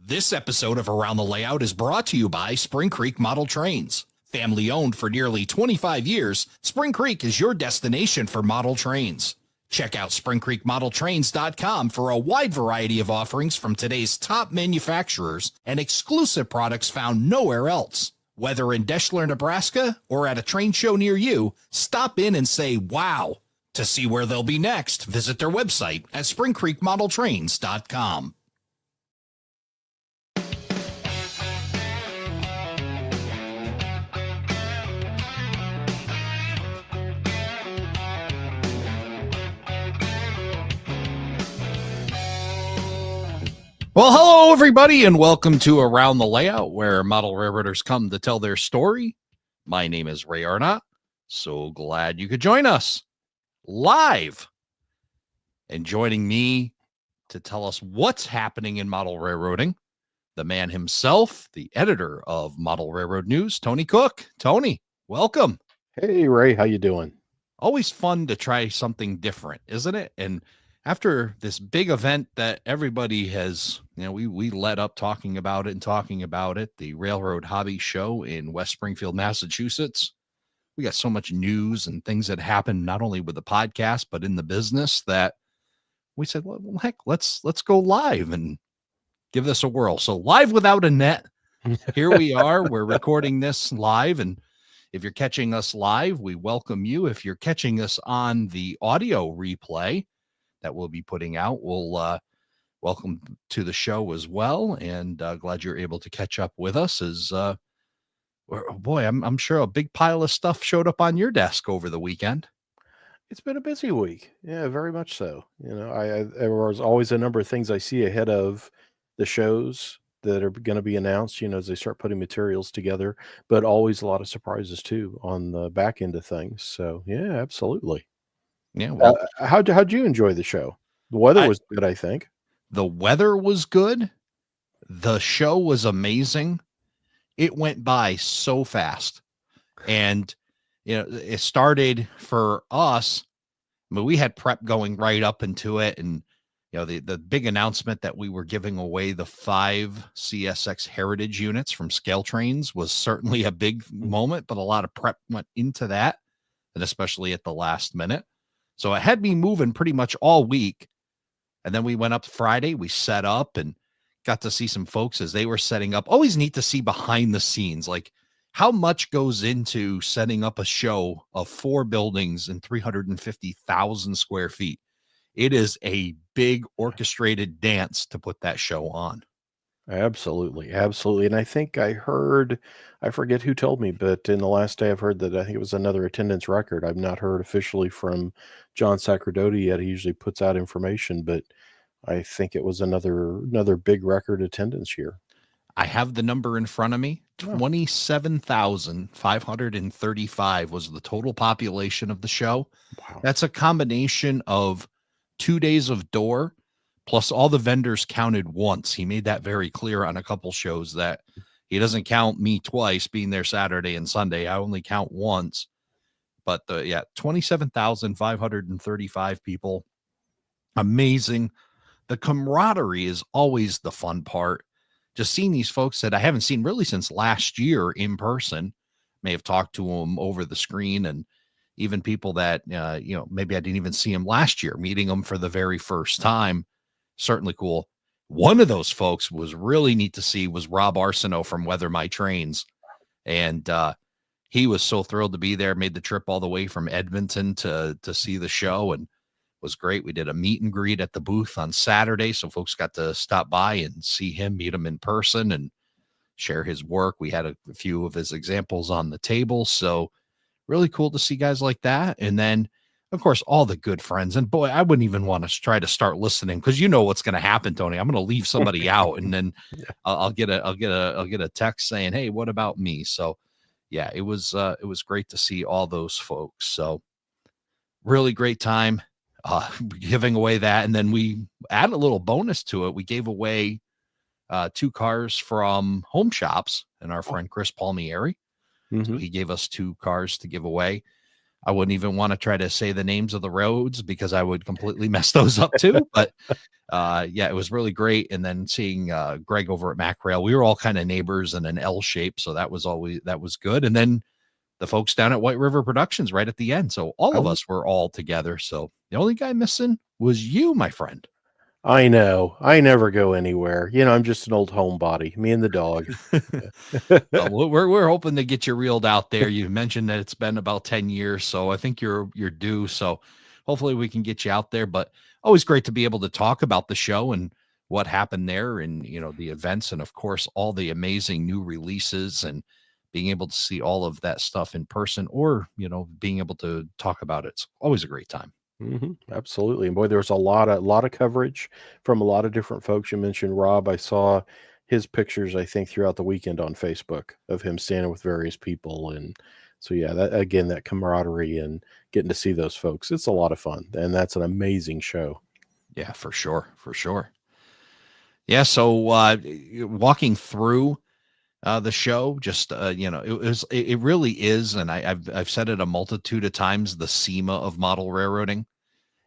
This episode of Around the Layout is brought to you by Spring Creek Model Trains. Family owned for nearly 25 years, Spring Creek is your destination for model trains. Check out springcreekmodeltrains.com for a wide variety of offerings from today's top manufacturers and exclusive products found nowhere else. Whether in Deschler, Nebraska, or at a train show near you, stop in and say wow. To see where they'll be next, visit their website at springcreekmodeltrains.com. Well, hello, everybody, and welcome to Around the Layout, where model railroaders come to tell their story. My name is Ray Arnott. So glad you could join us live. And joining me to tell us what's happening in model railroading, the man himself, the editor of Model Railroad News, Tony Cook. Tony, welcome. Hey, Ray, how you doing? Always fun to try something different, isn't it? And after this big event that everybody has, we led up talking about it, the Railroad Hobby Show in West Springfield, Massachusetts. We got so much news and things that happened, not only with the podcast, but in the business, that we said, well, heck, let's go live and give this a whirl. So live without a net, here we are. We're recording this live. And if you're catching us live, we welcome you. If you're catching us on the audio replay that we'll be putting out, we'll welcome to the show as well, and glad you're able to catch up with us. As boy, I'm sure a big pile of stuff showed up on your desk over the weekend. It's been a busy week, yeah, very much so. There was always a number of things I see ahead of the shows that are going to be announced, as they start putting materials together, but always a lot of surprises too on the back end of things. So yeah, absolutely. Yeah. Well, how'd you enjoy the show? The weather was good, I think. The weather was good. The show was amazing. It went by so fast. And, it started for us. I mean, we had prep going right up into it. And, the big announcement that we were giving away the 5 CSX heritage units from Scale Trains was certainly a big moment, but a lot of prep went into that, and especially at the last minute. So it had me moving pretty much all week. And then we went up Friday, we set up and got to see some folks as they were setting up. Always neat to see behind the scenes, like how much goes into setting up a show of 4 buildings and 350,000 square feet. It is a big orchestrated dance to put that show on. Absolutely. Absolutely. And I think I forget who told me, but in the last day I've heard that I think it was another attendance record. I've not heard officially from John Sacerdoti yet. He usually puts out information, but I think it was another big record attendance year. I have the number in front of me. 27,535 was the total population of the show. Wow. That's a combination of 2 days of door plus all the vendors counted once. He made that very clear on a couple shows that he doesn't count me twice being there Saturday and Sunday. I only count once. But 27,535 people. Amazing. The camaraderie is always the fun part. Just seeing these folks that I haven't seen really since last year in person, may have talked to them over the screen, and even people that, maybe I didn't even see them last year, meeting them for the very first time. Certainly cool. One of those folks was really neat to see was Rob Arsenault from Weather My Trains. And he was so thrilled to be there, made the trip all the way from Edmonton to see the show, and was great. We did a meet and greet at the booth on Saturday, so folks got to stop by and see him, meet him in person, and share his work. We had a few of his examples on the table, so really cool to see guys like that. And then, of course, all the good friends. And boy, I wouldn't even want to try to start listening, because you know what's going to happen, Tony. I'm going to leave somebody out, and then I'll get a text saying, "Hey, what about me?" So yeah, it was great to see all those folks. So really great time giving away that. And then we add a little bonus to it. We gave away 2 cars from Home Shops and our friend Chris Palmieri. So he gave us 2 cars to give away. I wouldn't even want to try to say the names of the roads because I would completely mess those up too. But yeah, it was really great. And then seeing Greg over at MacRail, we were all kind of neighbors in an L shape. So that was good. And then the folks down at White River Productions right at the end. So all of us were all together. So the only guy missing was you, my friend. I know. I never go anywhere. I'm just an old homebody, me and the dog. We're hoping to get you reeled out there. You mentioned that it's been about 10 years, so I think you're due. So hopefully we can get you out there. But always great to be able to talk about the show and what happened there, and the events, and of course all the amazing new releases, and being able to see all of that stuff in person, or being able to talk about it. It's always a great time. Absolutely. And boy, there was a lot of coverage from a lot of different folks. You mentioned Rob. I saw his pictures, I think, throughout the weekend on Facebook of him standing with various people. And so, yeah, that camaraderie and getting to see those folks, it's a lot of fun. And that's an amazing show. Yeah, for sure. For sure. Yeah. So walking through the show, just it really is, and I've said it a multitude of times, the SEMA of model railroading.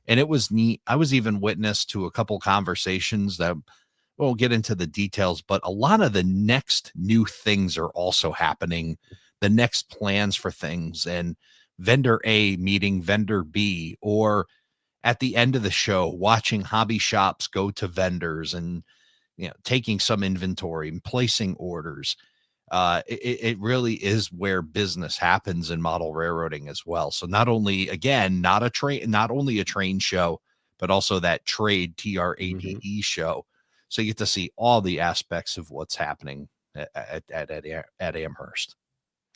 And it was neat. I was even witness to a couple conversations that won't get into the details, but a lot of the next new things are also happening, the next plans for things, and vendor A meeting vendor B, or at the end of the show, watching hobby shops go to vendors and taking some inventory and placing orders. It really is where business happens in model railroading as well. So not only, again, not only a train show, but also that trade show. So you get to see all the aspects of what's happening at Amherst.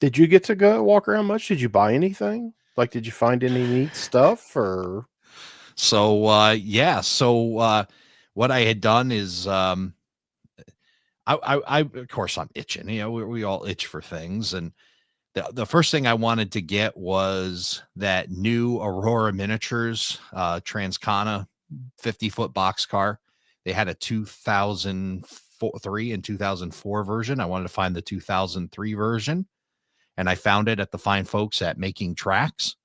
Did you get to go walk around much? Did you buy anything? Like, did you find any neat stuff or? So, yeah. So, what I had done is, of course I'm itching, we all itch for things. And the first thing I wanted to get was that new Aurora Miniatures, Transcana 50-foot boxcar. They had a 2003 and 2004 version. I wanted to find the 2003 version, and I found it at the fine folks at Making Tracks,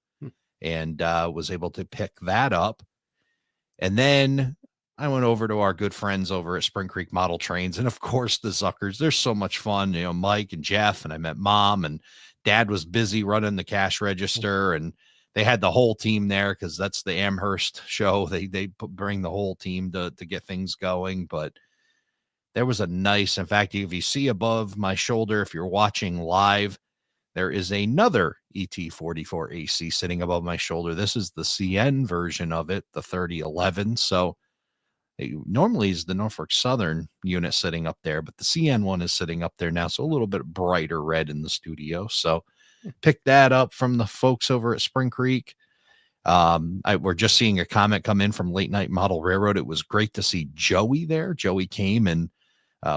and was able to pick that up. And then I went over to our good friends over at Spring Creek Model Trains. And of course, the Zuckers, they're so much fun, Mike and Jeff, and I met Mom, and Dad was busy running the cash register, and they had the whole team there because that's the Amherst show. They bring the whole team to get things going. But there was a nice, in fact, if you see above my shoulder, if you're watching live, there is another ET44 AC sitting above my shoulder. This is the CN version of it, the 3011. So normally is the Norfolk Southern unit sitting up there, but the CN one is sitting up there now. So a little bit brighter red in the studio. So picked that up from the folks over at Spring Creek. We're just seeing a comment come in from Late Night Model Railroad. It was great to see Joey there. Joey came and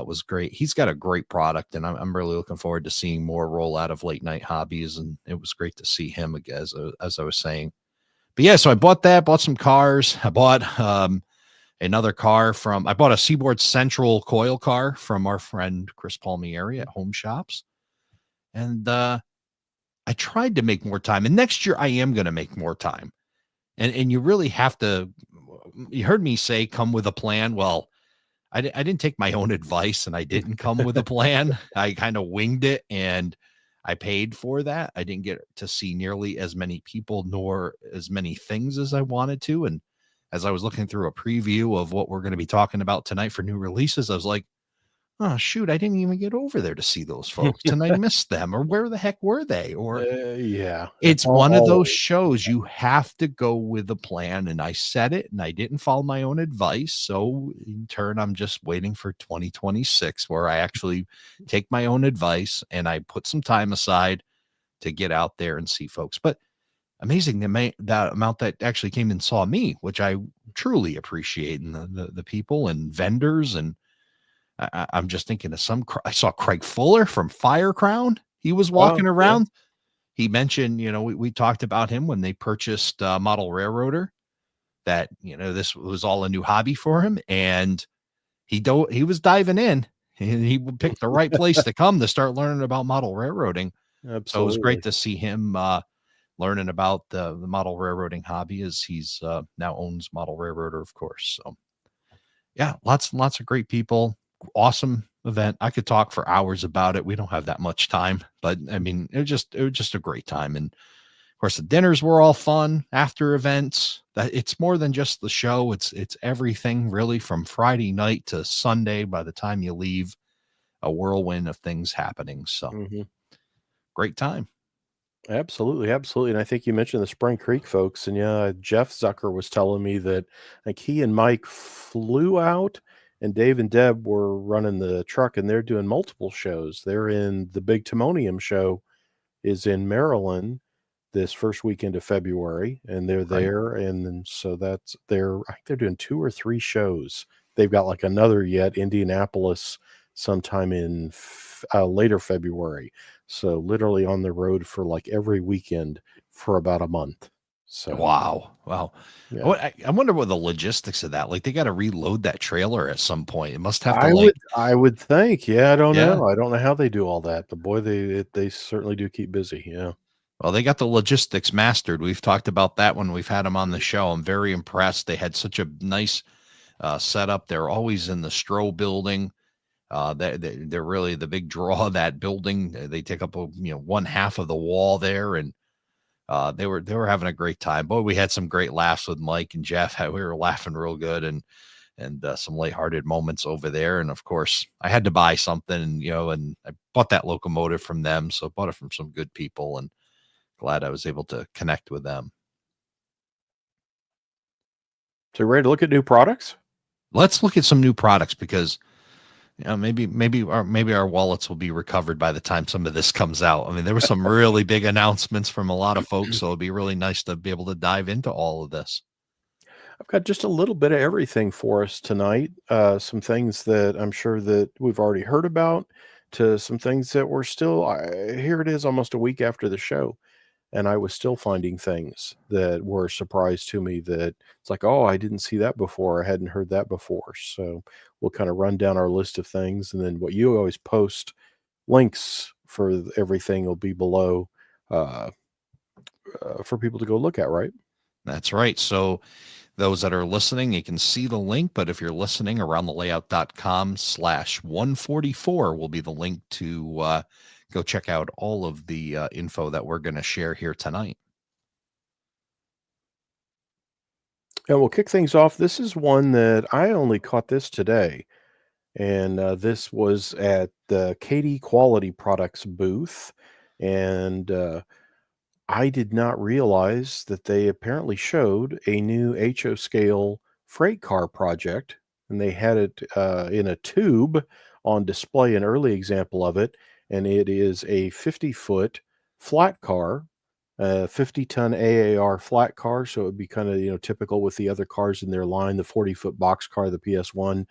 was great. He's got a great product, and I'm really looking forward to seeing more roll out of Late Night Hobbies. And it was great to see him again, as I was saying. But yeah, so I bought some cars. I bought another car I bought a Seaboard Central coil car from our friend Chris Palmieri at Home Shops. And I tried to make more time. And next year I am going to make more time. And you really have to, you heard me say, come with a plan. Well, I didn't take my own advice, and I didn't come with a plan. I kind of winged it, and I paid for that. I didn't get to see nearly as many people nor as many things as I wanted to. And as I was looking through a preview of what we're going to be talking about tonight for new releases, I was like, oh, shoot, I didn't even get over there to see those folks, and I missed them, or where the heck were they? Or yeah, it's one of those shows you have to go with a plan. And I said it, and I didn't follow my own advice. So in turn, I'm just waiting for 2026, where I actually take my own advice and I put some time aside to get out there and see folks. But amazing that amount that actually came and saw me, which I truly appreciate, and the people and vendors. And I'm just thinking of I saw Craig Fuller from Fire Crown. He was walking around. Yeah. He mentioned, we talked about him when they purchased Model Railroader, that, this was all a new hobby for him. And he was diving in, and he picked the right place to come to start learning about model railroading. Absolutely. So it was great to see him learning about the model railroading hobby, as he's now owns Model Railroader, of course. So yeah, lots and lots of great people. Awesome event. I could talk for hours about it. We don't have that much time, but I mean, it was just a great time. And of course, the dinners were all fun after events. That it's more than just the show. It's everything really, from Friday night to Sunday. By the time you leave, a whirlwind of things happening. So Mhm. great time. Absolutely, absolutely, and I think you mentioned the Spring Creek folks, and yeah, Jeff Zucker was telling me that, like, he and Mike flew out, and Dave and Deb were running the truck, and they're doing multiple shows. They're in the Big Timonium show is in Maryland this first weekend of February, and they're Right. there, and then so that's I think they're doing 2 or 3 shows. They've got, like, another yet, Indianapolis, sometime in later February. So, literally on the road for, like, every weekend for about a month. So, Wow. Wow. yeah. I wonder what the logistics of that. Like, they got to reload that trailer at some point. It must have to, like, I would think, yeah, I don't yeah. know. I don't know how they do all that, but boy, they certainly do keep busy, yeah. Well, they got the logistics mastered. We've talked about that when we've had them on the show. I'm very impressed. They had such a nice setup. They're always in the Stroh building. They're really the big draw of that building. They take up one half of the wall there, and they were having a great time. Boy, we had some great laughs with Mike and Jeff. We were laughing real good, and some lighthearted moments over there. And of course, I had to buy something, and I bought that locomotive from them. So I bought it from some good people, and glad I was able to connect with them. So, ready to look at new products? Let's look at some new products, because maybe our wallets will be recovered by the time some of this comes out. I mean, there were some really big announcements from a lot of folks, so it'd be really nice to be able to dive into all of this. I've got just a little bit of everything for us tonight. Some things that I'm sure that we've already heard about, to some things that we're still. Here it is, almost a week after the show, and I was still finding things that were a surprise to me. That it's like, oh, I didn't see that before. I hadn't heard that before. So we'll kind of run down our list of things, and then what you always post links for everything will be below uh, for people to go look at. Right. That's right. So those that are listening, you can see the link, but if you're listening, aroundthelayout.com/144 will be the link to go check out all of the info that we're going to share here tonight. And we'll kick things off. This is one that I only caught this today, and this was at the Katie Quality Products booth, and I did not realize that they apparently showed a new HO scale freight car project, and they had it in a tube on display, an early example of it, and it is a 50-foot flat car, 50-ton AAR flat car, so it would be kind of typical with the other cars in their line. The 40-foot box car, the PS1,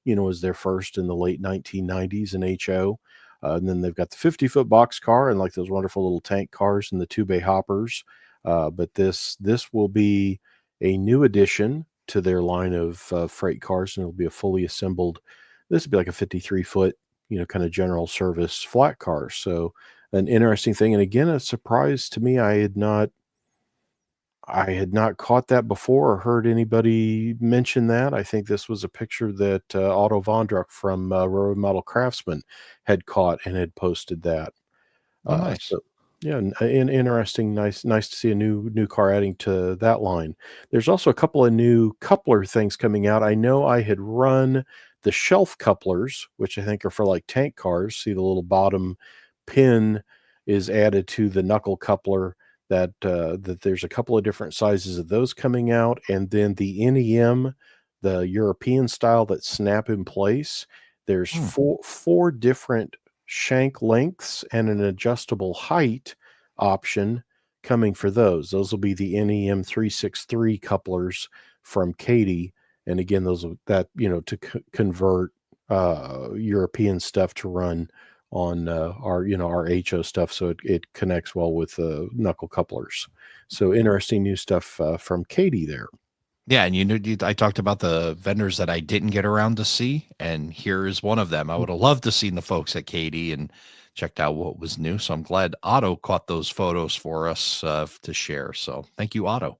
was their first in the late 1990s in HO. And then they've got the 50-foot box car and like those wonderful little tank cars and the two bay hoppers. But this will be a new addition to their line of freight cars, and it'll be a fully assembled. This would be like a 53-foot, kind of general service flat car. So an interesting thing, and again, a surprise to me. I had not caught that before or heard anybody mention that. I think this was a picture that Otto Vondruck from Railroad Model Craftsman had caught and had posted that. Oh, nice. So yeah, interesting, nice to see a new car adding to that line. There's also a couple of new coupler things coming out. I know I had run the shelf couplers, which I think are for like tank cars. See the little bottom pin is added to the knuckle coupler. That there's a couple of different sizes of those coming out, and then the NEM, the European style that snap in place. There's Hmm. four different shank lengths and an adjustable height option coming for those. Those will be the NEM 363 couplers from Katie. And again, those are that, to convert European stuff to run on our HO stuff, so it connects well with knuckle couplers. So interesting new stuff from Katie there. Yeah, and I talked about the vendors that I didn't get around to see, and here is one of them. I would have loved to seen the folks at Katie, and checked out what was new. So I'm glad Otto caught those photos for us to share. So thank you, Otto.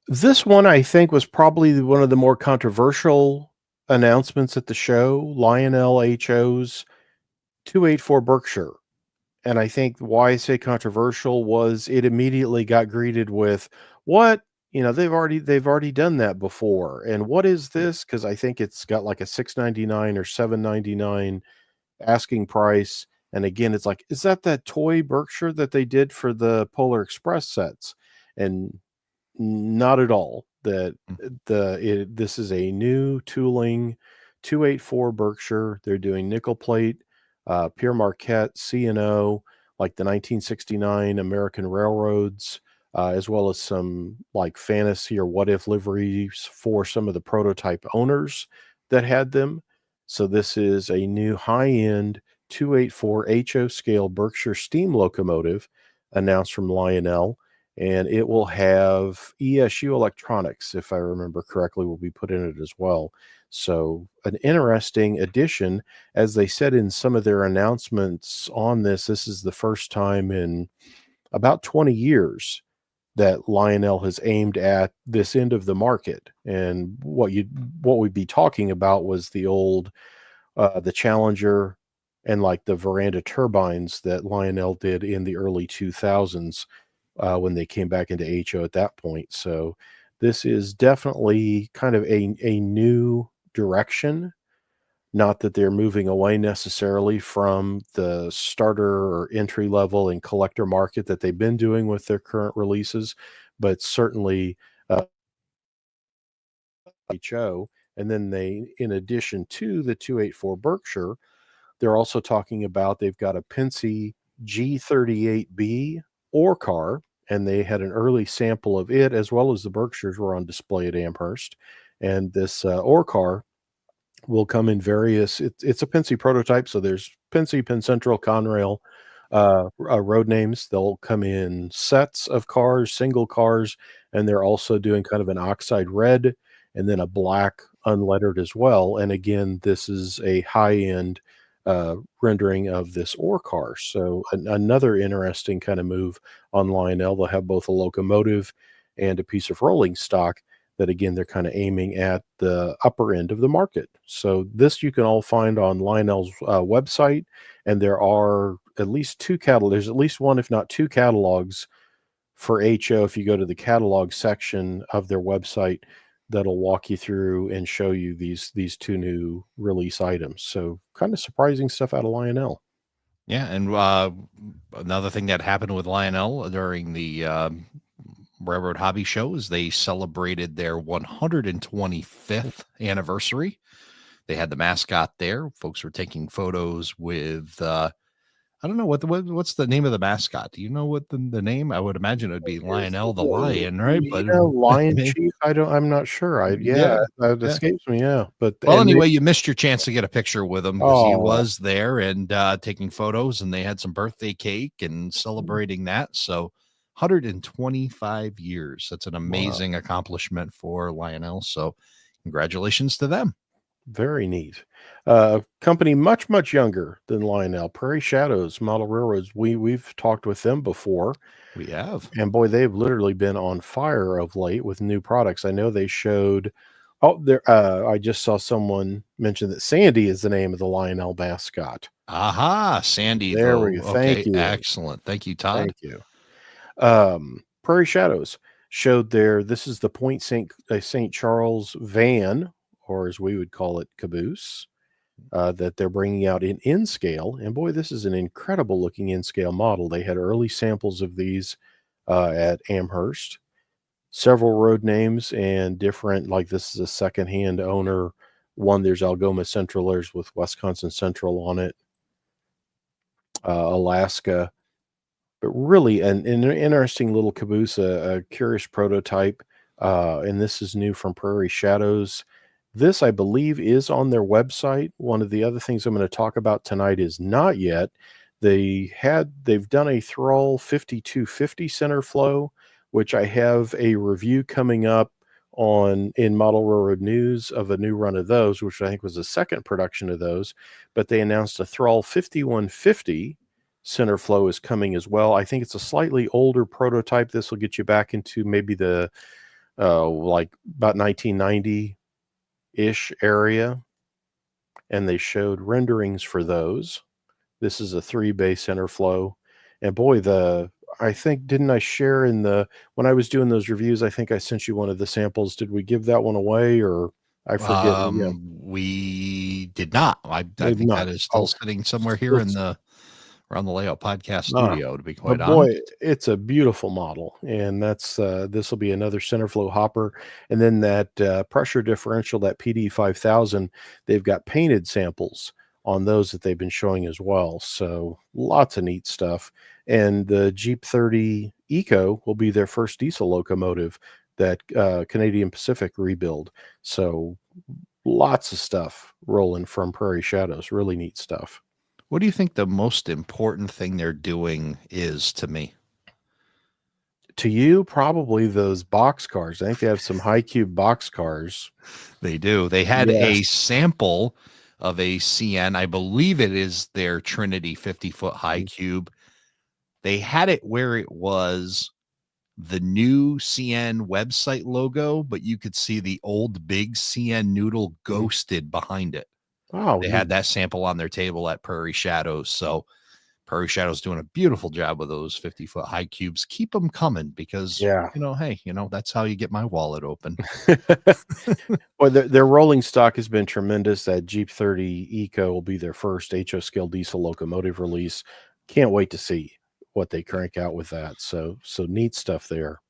This one, I think, was probably one of the more controversial announcements at the show. Lionel HO's 284 Berkshire. And I think why I say controversial was it immediately got greeted with, "What? You know, they've already done that before. And what is this?" Because I think it's got like a 6.99 or 7.99 asking price. And again, it's like, is that toy Berkshire that they did for the Polar Express sets? And not at all. This is a new tooling 284 Berkshire. They're doing nickel plate, Pierre Marquette, C&O, like the 1969 American railroads, as well as some like fantasy or what if liveries for some of the prototype owners that had them. So this is a new high-end 284 HO scale Berkshire steam locomotive announced from Lionel, and it will have ESU electronics, if I remember correctly, will be put in it as well. So an interesting addition. As they said in some of their announcements on this is the first time in about 20 years that Lionel has aimed at this end of the market. And what we'd be talking about was the Challenger and like the Veranda turbines that Lionel did in the early 2000s, when they came back into HO at that point. So this is definitely kind of a new direction. Not that they're moving away necessarily from the starter or entry level and collector market that they've been doing with their current releases, but certainly HO. And then in addition to the 284 Berkshire, they're also talking about they've got a Penske G38B ore car, and they had an early sample of it, as well as the Berkshires were on display at Amherst. And this ore car will come in various. It's a Penske prototype, so there's Penske, Penn Central, Conrail road names. They'll come in sets of cars, single cars, and they're also doing kind of an oxide red and then a black unlettered as well. And again, this is a high end rendering of this ore car. So another interesting kind of move on Lionel. They'll have both a locomotive and a piece of rolling stock that, again, they're kind of aiming at the upper end of the market. So this you can all find on Lionel's website, and there are at least two catalogs. There's at least one, if not two catalogs for HO. If you go to the catalog section of their website, that'll walk you through and show you these two new release items. So kind of surprising stuff out of Lionel. Yeah, and another thing that happened with Lionel during the Railroad Hobby Show is they celebrated their 125th anniversary. They had the mascot there. Folks were taking photos with I don't know what's the name of the mascot. Do you know what the name? I would imagine it would be Lionel the lion, right? But Lion Chief. I'm not sure. yeah, It yeah. escapes me. Yeah, but Well, anyway, you missed your chance to get a picture with him because he oh, was there and taking photos, and they had some birthday cake and celebrating that. So 125 years. That's an wow, amazing accomplishment for Lionel. So congratulations to them. very neat. Company much younger than Lionel, Prairie Shadows Model Railroads. We've talked with them before. We have. And boy, they've literally been on fire of late with new products. I know they showed. Oh, there. I just saw someone mention that Sandy is the name of the Lionel mascot. Aha, Sandy, There we though. go. Thank Okay, you. excellent. Thank you, Todd. Thank you. Prairie Shadows showed their. This is the Point St. Charles van, or as we would call it, caboose. That they're bringing out in scale. And boy, this is an incredible looking in scale model. They had early samples of these at Amherst. Several road names and different, like this is a secondhand owner. One, there's Algoma Central, there's with Wisconsin Central on it, Alaska. But really an interesting little caboose, a curious prototype. And this is new from Prairie Shadows. This, I believe, is on their website. One of the other things I'm going to talk about tonight is not yet. They've done a Thrall 5250 center flow, which I have a review coming up on in Model Railroad News of a new run of those, which I think was the second production of those. But they announced a Thrall 5150 center flow is coming as well. I think it's a slightly older prototype. This will get you back into maybe the like about 1990-ish area. And they showed renderings for those. This is a 3-bay center flow. And boy, I think, didn't I share when I was doing those reviews, I think I sent you one of the samples. Did we give that one away, or I forget? Yeah, We did not. I maybe think that not. is still Oh, sitting somewhere here still, in around the Layout Podcast ah, studio, to be quite but boy, honest. it's a beautiful model, and that's this will be another center flow hopper, and then that pressure differential, that PD 5000, they've got painted samples on those that they've been showing as well. So lots of neat stuff. And the Jeep 30 Eco will be their first diesel locomotive, that Canadian Pacific rebuild. So lots of stuff rolling from Prairie Shadows. Really neat stuff. What do you think the most important thing they're doing is to me? To you, probably those box cars. I think they have some high cube box cars. They do. They had a Yes. sample of a CN. I believe it is their Trinity 50-foot high cube. They had it where it was the new CN website logo, but you could see the old big CN noodle ghosted behind it. Oh, They neat. had that sample on their table at Prairie Shadows. So Prairie Shadows doing a beautiful job with those 50-foot high cubes. Keep them coming because, Yeah. hey, that's how you get my wallet open. Well, their rolling stock has been tremendous. That Jeep 30 Eco will be their first HO scale diesel locomotive release. Can't wait to see what they crank out with that. So neat stuff there.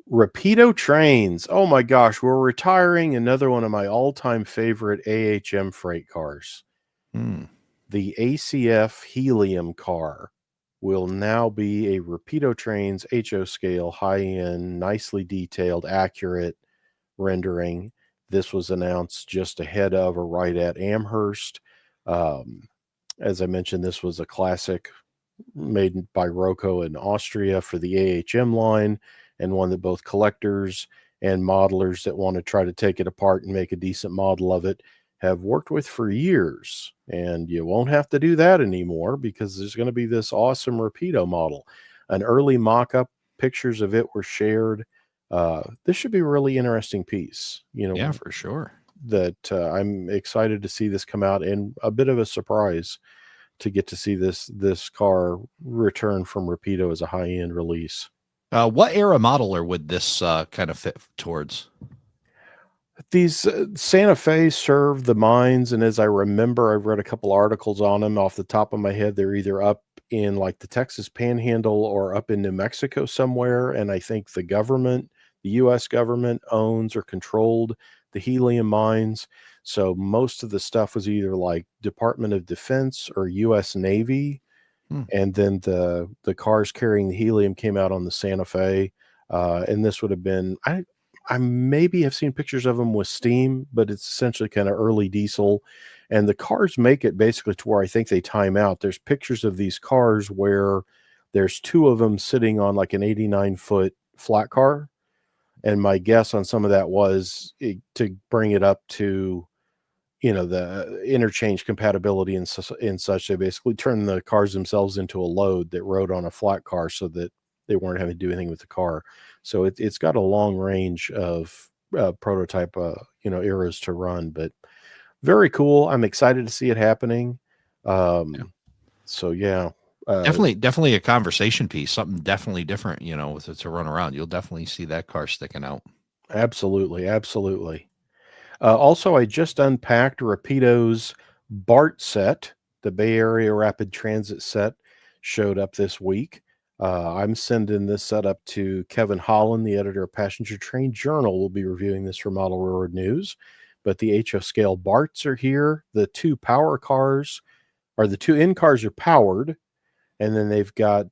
Rapido trains. Oh my gosh, we're retiring another one of my all-time favorite AHM freight cars. The ACF Helium car will now be a Rapido Trains HO scale, high-end, nicely detailed, accurate rendering. This was announced just ahead of or right at Amherst. As I mentioned, this was a classic made by Roco in Austria for the AHM line, and one that both collectors and modelers that want to try to take it apart and make a decent model of it have worked with for years. And you won't have to do that anymore, because there's going to be this awesome Rapido model. An early mock-up pictures of it were shared. This should be a really interesting piece. Yeah, for sure. That I'm excited to see this come out, and a bit of a surprise to get to see this car return from Rapido as a high-end release. What era modeler would this kind of fit towards? These Santa Fe serve the mines, and as I remember, I've read a couple articles on them off the top of my head. They're either up in like the Texas Panhandle or up in New Mexico somewhere, and I think the U.S. government owns or controlled the helium mines. So most of the stuff was either like Department of Defense or U.S. Navy. And then the cars carrying the helium came out on the Santa Fe. And this would have been, I maybe have seen pictures of them with steam, but it's essentially kind of early diesel. And the cars make it basically to where I think they time out. There's pictures of these cars where there's two of them sitting on like an 89-foot flat car. And my guess on some of that was to bring it up to, the interchange compatibility and such. They basically turned the cars themselves into a load that rode on a flat car, so that they weren't having to do anything with the car. So it's got a long range of prototype, eras to run, but very cool. I'm excited to see it happening. So yeah, definitely a conversation piece, something definitely different, to run around. You'll definitely see that car sticking out. Absolutely. Also, I just unpacked Rapido's BART set. The Bay Area Rapid Transit set showed up this week. I'm sending this set up to Kevin Holland, the editor of Passenger Train Journal. Will be reviewing this for Model Railroad News. But the HO scale BARTs are here. The two power cars, or the two in cars, are powered. And then they've got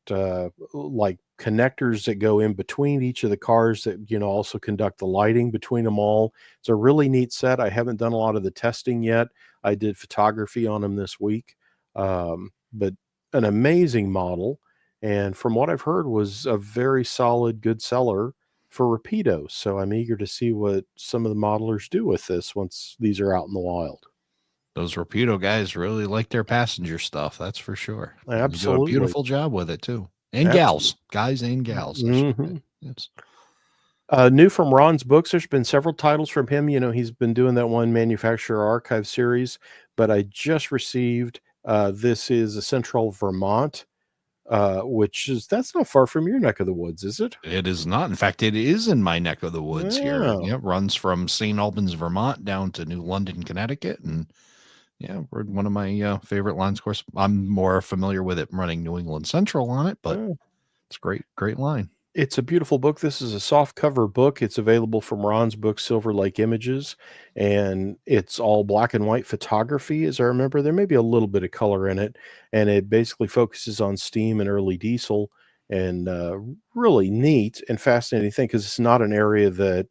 like connectors that go in between each of the cars that, also conduct the lighting between them all. It's a really neat set. I haven't done a lot of the testing yet. I did photography on them this week. But an amazing model. And from what I've heard, was a very solid, good seller for Rapido. So I'm eager to see what some of the modelers do with this once these are out in the wild. Those Rapido guys really like their passenger stuff. That's for sure. And they do a Absolutely. beautiful job with it too. And Absolutely. gals, guys and gals, I should say. Hmm. Yes. New from Ron's books, there's been several titles from him. You know, he's been doing that one manufacturer archive series, but I just received this is a Central Vermont, which is that's not far from your neck of the woods, is it? It is not. In fact, it is in my neck of the woods here. Yeah. Yeah, it runs from St. Albans, Vermont down to New London, Connecticut. And yeah, we're one of my favorite lines. Of course, I'm more familiar with it running New England Central on it, but it's a great line. It's a beautiful book. This is a soft cover book. It's available from Ron's book, Silver Lake Images, and it's all black and white photography, as I remember. There may be a little bit of color in it, and it basically focuses on steam and early diesel, and really neat and fascinating thing because it's not an area that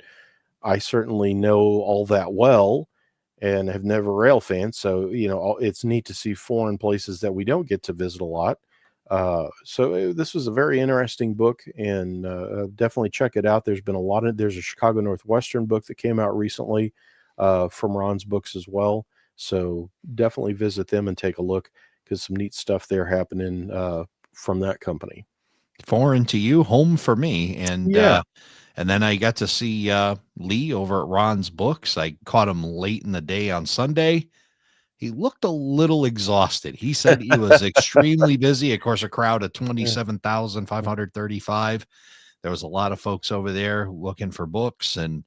I certainly know all that well and have never rail fan. So, you know, it's neat to see foreign places that we don't get to visit a lot. This was a very interesting book, and definitely check it out. There's a Chicago Northwestern book that came out recently from Ron's books as well. So definitely visit them and take a look because some neat stuff there happening from that company. Foreign to you, home for me. Yeah. And then I got to see Lee over at Ron's Books. I caught him late in the day on Sunday. He looked a little exhausted. He said he was extremely busy. Of course, a crowd of 27,535. There was a lot of folks over there looking for books, and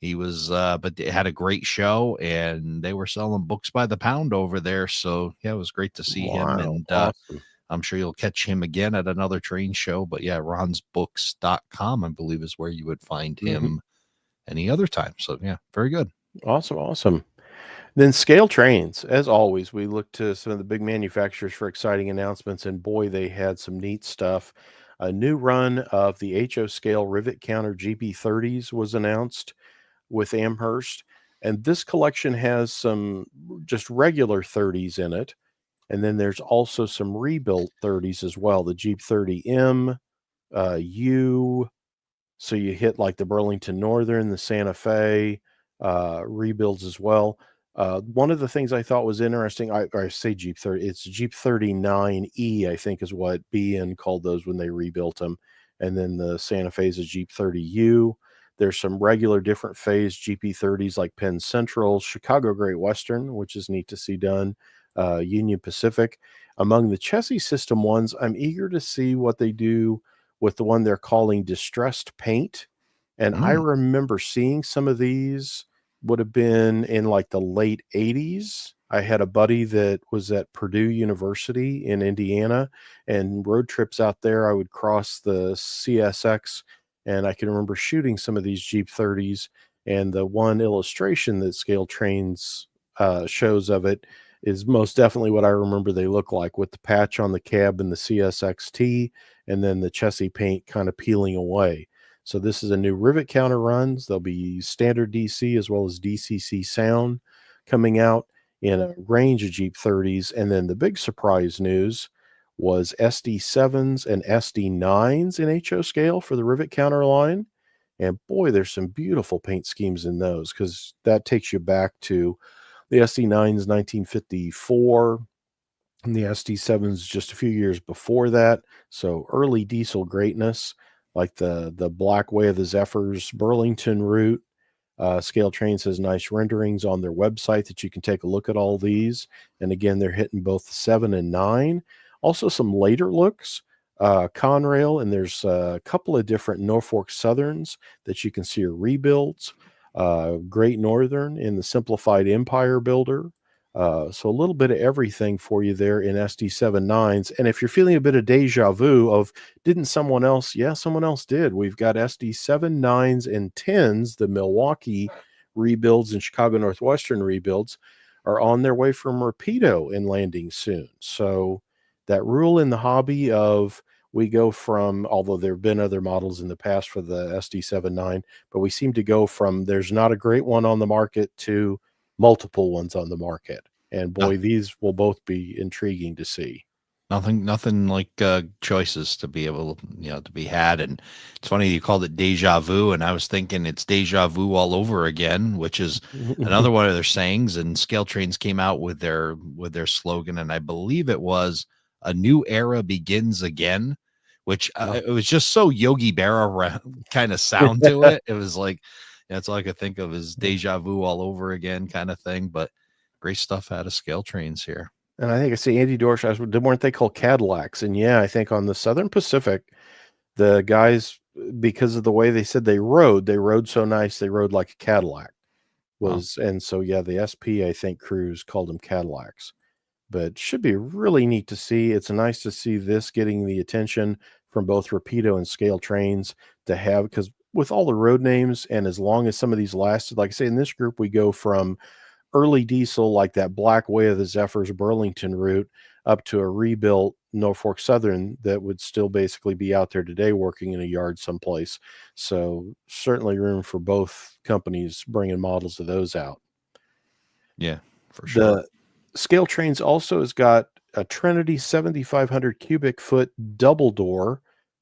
he was, but they had a great show, and they were selling books by the pound over there. So yeah, it was great to see him, Wow. and Awesome. I'm sure you'll catch him again at another train show. But yeah, ronsbooks.com, I believe, is where you would find him any other time. So yeah, very good. Awesome. Awesome. Then scale trains, as always, we look to some of the big manufacturers for exciting announcements, and boy, they had some neat stuff. A new run of the HO scale rivet counter GB30s was announced with Amherst, and this collection has some just regular 30s in it, and then there's also some rebuilt 30s as well. The Jeep 30M, U, so you hit like the Burlington Northern, the Santa Fe rebuilds as well. One of the things I thought was interesting, I say Jeep 30, it's Jeep 39E, I think is what BN called those when they rebuilt them. And then the Santa Fe is a Jeep 30U. There's some regular different phase GP30s like Penn Central, Chicago Great Western, which is neat to see done, Union Pacific. Among the chassis system ones, I'm eager to see what they do with the one they're calling distressed paint. And I remember seeing some of these would have been in like the late 80s. I had a buddy that was at Purdue University in Indiana, and road trips out there, I would cross the CSX, and I can remember shooting some of these Jeep 30s. And the one illustration that Scale Trains shows of it is most definitely what I remember they look like, with the patch on the cab and the CSXT, and then the chassis paint kind of peeling away. So this is a new rivet counter runs. There'll be standard DC as well as DCC sound coming out in a range of Jeep 30s. And then the big surprise news was SD7s and SD9s in HO scale for the rivet counter line. And boy, there's some beautiful paint schemes in those, because that takes you back to the SD9's 1954, and the SD7's just a few years before that. So early diesel greatness, like the Black Way of the Zephyrs Burlington route. Scale Trains has nice renderings on their website that you can take a look at all these. And again, they're hitting both 7 and 9. Also some later looks, Conrail, and there's a couple of different Norfolk Southerns that you can see are rebuilds. Great Northern in the simplified Empire builder. So a little bit of everything for you there in SD7 9s. And if you're feeling a bit of deja vu of, didn't someone else? Yeah, someone else did. We've got SD7 9s and 10s, the Milwaukee rebuilds and Chicago Northwestern rebuilds are on their way from Rapido and landing soon. So that rule in the hobby of, we go from, although there have been other models in the past for the SD7 9, but we seem to go from there's not a great one on the market to multiple ones on the market. And boy, these will both be intriguing to see. Nothing like choices to be able, to be had. And it's funny you called it deja vu, and I was thinking it's deja vu all over again, which is another one of their sayings. And Scale Trains came out with their slogan, and I believe it was "A new era begins again," which Yeah. it was just so Yogi Berra kind of sound to it. It was like that's all I could think of is deja vu all over again kind of thing. But great stuff out of Scale Trains here. And I think I see Andy Dorsch, weren't they called Cadillacs? And yeah, I think on the Southern Pacific, the guys, because of the way they rode so nice, they rode like a Cadillac. Wow. And so yeah, the SP I think crews called them Cadillacs. But should be really neat to see. It's nice to see this getting the attention from both Rapido and Scale Trains to have, because with all the road names and as long as some of these lasted, like I say, in this group, we go from early diesel, like that Black Way of the Zephyrs Burlington route, up to a rebuilt Norfolk Southern that would still basically be out there today working in a yard someplace. So certainly room for both companies bringing models of those out. Yeah, for sure. The Scale Trains also has got a Trinity 7,500 cubic foot double door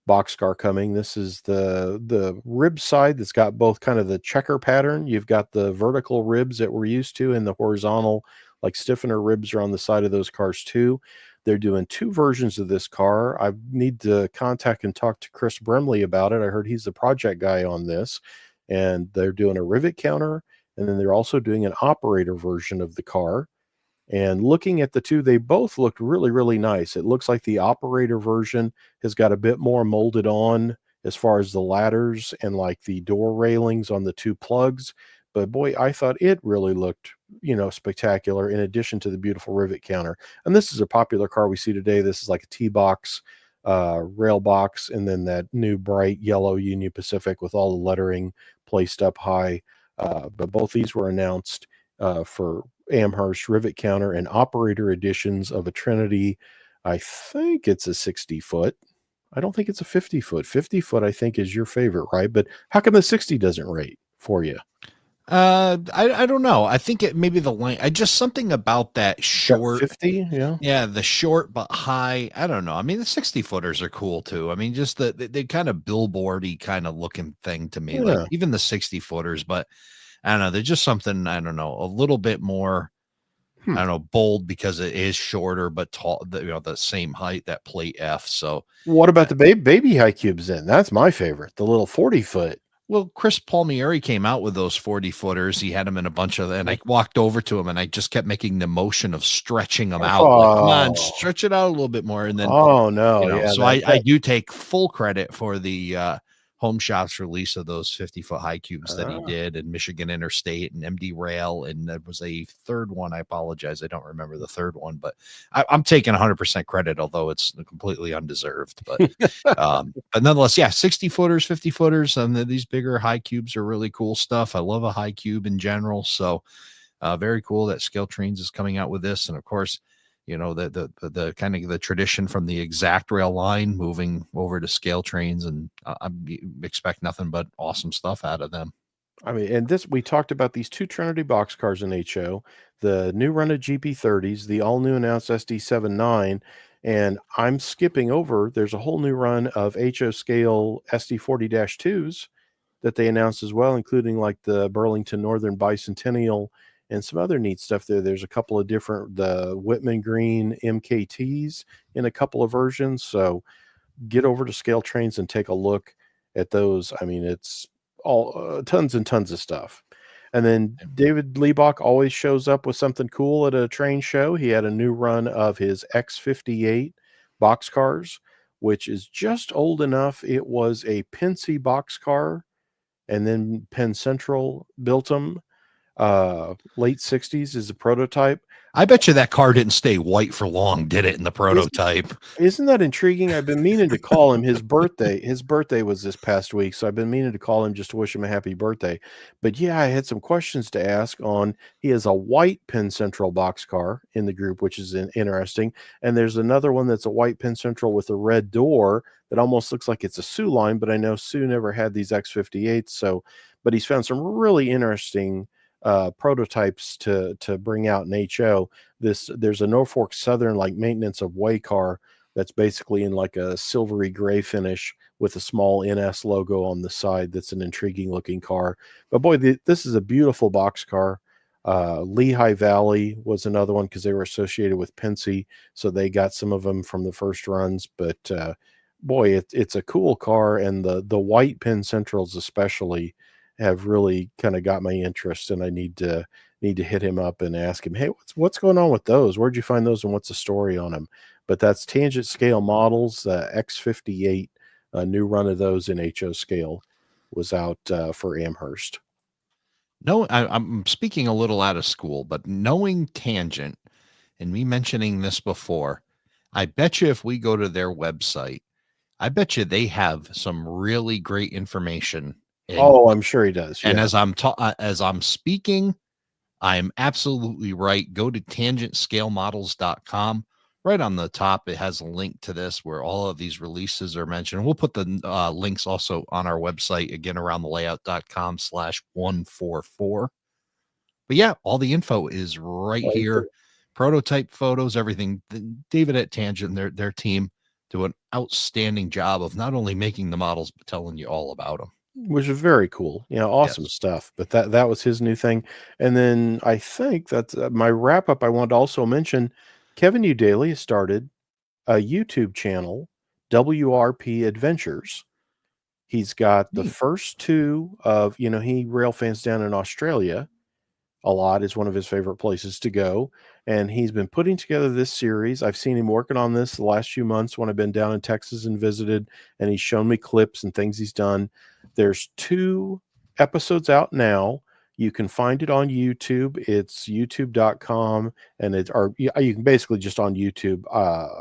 boxcar coming. This is the rib side that's got both kind of the checker pattern. You've got the vertical ribs that we're used to, and the horizontal, like stiffener ribs, are on the side of those cars too. They're doing two versions of this car. I need to contact and talk to Chris Bremley about it. I heard he's the project guy on this, and they're doing a rivet counter, and then they're also doing an operator version of the car. And looking at the two, they both looked really, really nice. It looks like the operator version has got a bit more molded on as far as the ladders and like the door railings on the two plugs. But boy, I thought it really looked, spectacular in addition to the beautiful rivet counter. And this is a popular car we see today. This is like a T-box, rail box, and then that new bright yellow Union Pacific with all the lettering placed up high. But both these were announced for Amherst rivet counter and operator editions of a Trinity. I think it's a 60 foot. I don't think it's a 50 foot. 50 foot, I think, is your favorite, right? But how come the 60 doesn't rate for you? I don't know. I think it maybe the length. I just something about that That short. 50? Yeah. Yeah, the short but high. I don't know. I mean, the 60 footers are cool too. I mean, just the kind of billboardy kind of looking thing to me. Like Yeah. even the 60 footers, but I don't know. They're just something. I don't know. A little bit more. I Hmm. don't know, bold because it is shorter but tall. The same height, that plate F. So What about the baby high cubes then? That's my favorite. The little 40 foot. well, Chris Palmieri came out with those 40 footers. He had them in a bunch of, and I walked over to him and I just kept making the motion of stretching them out. Like, come on, Oh, stretch it out a little bit more. And then, oh no. Yeah, so I do take full credit for the Home Shop's release of those 50-foot high cubes that he uh, did, and Michigan Interstate and MD Rail. And there was a third one. I apologize. I don't remember the third one, but I'm taking 100% credit, although it's completely undeserved. But nonetheless, yeah, 60 footers, 50 footers, and these bigger high cubes are really cool stuff. I love a high cube in general. So very cool that Scale Trains is coming out with this. And of course, the kind of the tradition from the Exact Rail line moving over to Scale Trains, and I expect nothing but awesome stuff out of them. I mean, and this we talked about these two Trinity box cars in HO, the new run of GP30s, the all new announced SD79, and I'm skipping over. There's a whole new run of HO scale SD40-2s that they announced as well, including like the Burlington Northern Bicentennial and some other neat stuff there. There's a couple of different the Whitman Green MKTs in a couple of versions. So get over to Scale Trains and take a look at those. I mean, it's all tons and tons of stuff. And then David Liebach always shows up with something cool at a train show. He had a new run of his X58 boxcars, which is just old enough. It was a Pennsy boxcar, and then Penn Central built them. Late 60s is a prototype. I bet you that car didn't stay white for long, did it, in the prototype? Isn't that intriguing? I've been meaning to call him. His birthday was this past week, so I've been meaning to call him just to wish him a happy birthday. But yeah, I had some questions to ask on. He has a white Penn Central boxcar in the group, which is interesting. And there's another one that's a white Penn Central with a red door that almost looks like it's a Soo line, but I know Soo never had these X58s. So, but he's found some really interesting prototypes to bring out in HO. There's a Norfolk Southern like maintenance of way car that's basically in like a silvery gray finish with a small NS logo on the side. That's an intriguing looking car. But boy, this is a beautiful box car. Lehigh Valley was another one because they were associated with Penske, so they got some of them from the first runs. But boy, it's a cool car, and the white pin centrals especially have really kind of got my interest, and I need to hit him up and ask him, hey, what's going on with those? Where'd you find those, and what's the story on them? But that's Tangent Scale Models, X58, a new run of those in HO scale was out for Amherst. No, I'm speaking a little out of school, but knowing Tangent and me mentioning this before, I bet you if we go to their website, I bet you they have some really great information. Oh, I'm sure he does. And Yeah. as I'm speaking, I'm absolutely right. Go to tangentscalemodels.com. Right on the top, it has a link to this where all of these releases are mentioned. We'll put the links also on our website, again, aroundthelayout.com/144. But yeah, all the info is right here. Prototype photos, everything. David at Tangent, their team do an outstanding job of not only making the models, but telling you all about them. Which is very cool. Awesome Yes. stuff. But that was his new thing. And then I think that's my wrap up. I want to also mention Kevin Daly has started a YouTube channel, WRP Adventures. He's got the Neat. first two of, he rail fans down in Australia a lot, is one of his favorite places to go. And he's been putting together this series. I've seen him working on this the last few months when I've been down in Texas and visited, and he's shown me clips and things he's done. There's 2 episodes out now. You can find it on YouTube. It's youtube.com, and you can basically just on YouTube.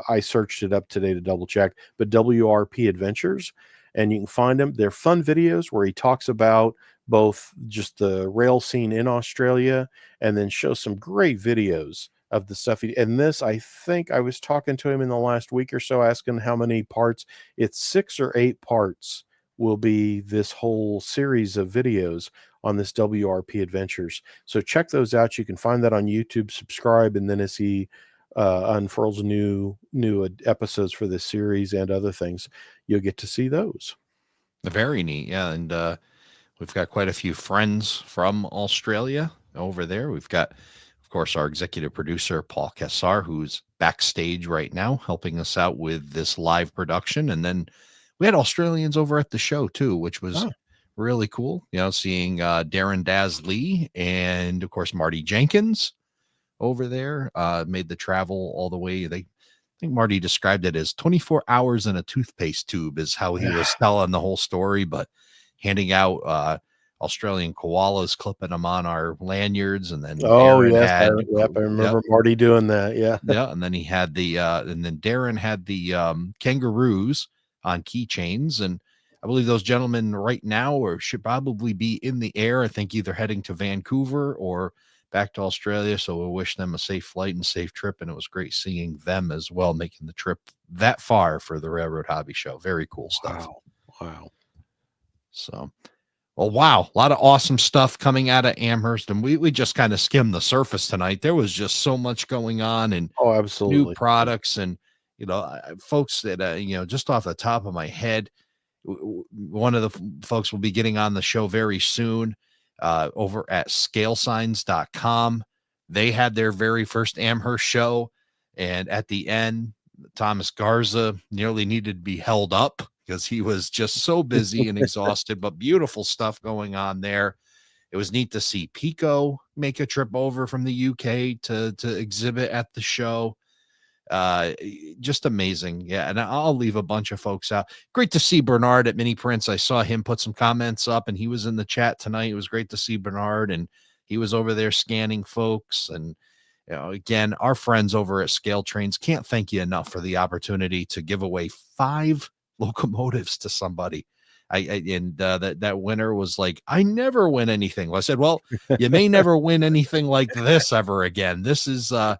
I searched it up today to double check, but WRP Adventures, and you can find them. They're fun videos where he talks about both just the rail scene in Australia and then show some great videos of the stuff. And this, I think I was talking to him in the last week or so, asking how many parts. It's 6 or 8 parts will be this whole series of videos on this WRP Adventures. So check those out. You can find that on YouTube, subscribe, and then as he unfurls new episodes for this series and other things, you'll get to see those. Very neat. Yeah. And we've got quite a few friends from Australia over there. We've got, of course, our executive producer, Paul Kessar, who's backstage right now helping us out with this live production. And then we had Australians over at the show, too, which was really cool. Seeing Darren Daz Lee and, of course, Marty Jenkins over there made the travel all the way. I think Marty described it as 24 hours in a toothpaste tube is how he was telling the whole story, but handing out Australian koalas, clipping them on our lanyards, and then Darren I had remember Marty doing that. Yeah. and then he had and then Darren had the kangaroos on keychains, and I believe those gentlemen right now or should probably be in the air. I think either heading to Vancouver or back to Australia. So we'll wish them a safe flight and safe trip. And it was great seeing them as well, making the trip that far for the Railroad Hobby Show. Very cool stuff. Wow. So, well, wow. A lot of awesome stuff coming out of Amherst. And we just kind of skimmed the surface tonight. There was just so much going on and absolutely new products and, folks that, just off the top of my head, one of the folks will be getting on the show very soon. Over at scalesigns.com. They had their very first Amherst show. And at the end, Thomas Garza nearly needed to be held up because he was just so busy and exhausted, but beautiful stuff going on there. It was neat to see Pico make a trip over from the UK to exhibit at the show. Just amazing. Yeah. And I'll leave a bunch of folks out. Great to see Bernard at Mini Prints. I saw him put some comments up and he was in the chat tonight. It was great to see Bernard, and he was over there scanning folks. And, again, our friends over at Scale Trains can't thank you enough for the opportunity to give away 5 locomotives to somebody. That winner was like, I never win anything. Well, I said, well, you may never win anything like this ever again. This is a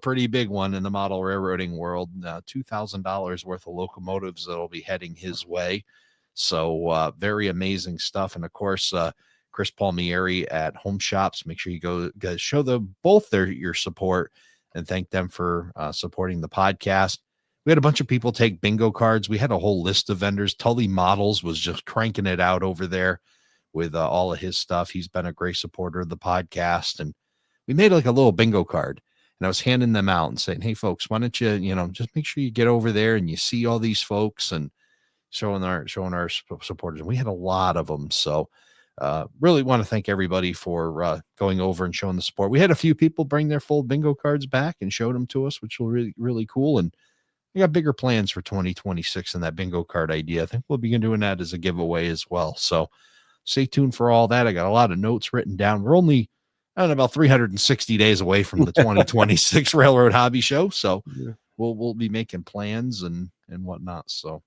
pretty big one in the model railroading world. $2,000 worth of locomotives that'll be heading his way. So very amazing stuff. And of course, Chris Palmieri at Home Shops. Make sure you go guys show them both your support and thank them for supporting the podcast. We had a bunch of people take bingo cards. We had a whole list of vendors. Tully Models was just cranking it out over there with all of his stuff. He's been a great supporter of the podcast. And we made like a little bingo card. And I was handing them out and saying, hey, folks, why don't you, just make sure you get over there and you see all these folks and showing our supporters. And we had a lot of them. So really want to thank everybody for going over and showing the support. We had a few people bring their full bingo cards back and showed them to us, which was really, really cool. And we got bigger plans for 2026 and that bingo card idea. I think we'll begin doing that as a giveaway as well. So stay tuned for all that. I got a lot of notes written down. We're only, about 360 days away from the 2026 Railroad Hobby Show. So we'll be making plans and whatnot. So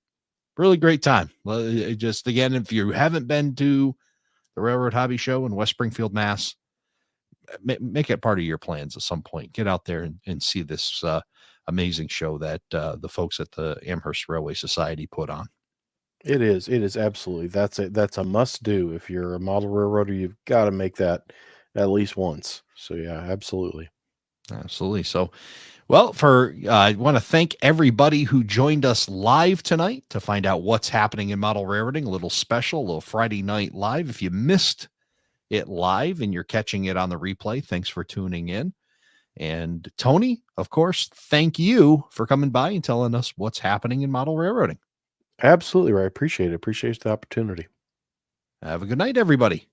really great time. Just again, if you haven't been to the Railroad Hobby Show in West Springfield, Mass, make it part of your plans at some point. Get out there and see this amazing show that the folks at the Amherst Railway Society put on. It is absolutely. That's a must do. If you're a model railroader, you've got to make that at least once. So yeah, absolutely. So, well, I want to thank everybody who joined us live tonight to find out what's happening in model railroading. A little special, a little Friday night live. If you missed it live and you're catching it on the replay, thanks for tuning in. And Tony, of course, thank you for coming by and telling us what's happening in model railroading. Absolutely right. Appreciate it. Appreciate the opportunity. Have a good night, everybody.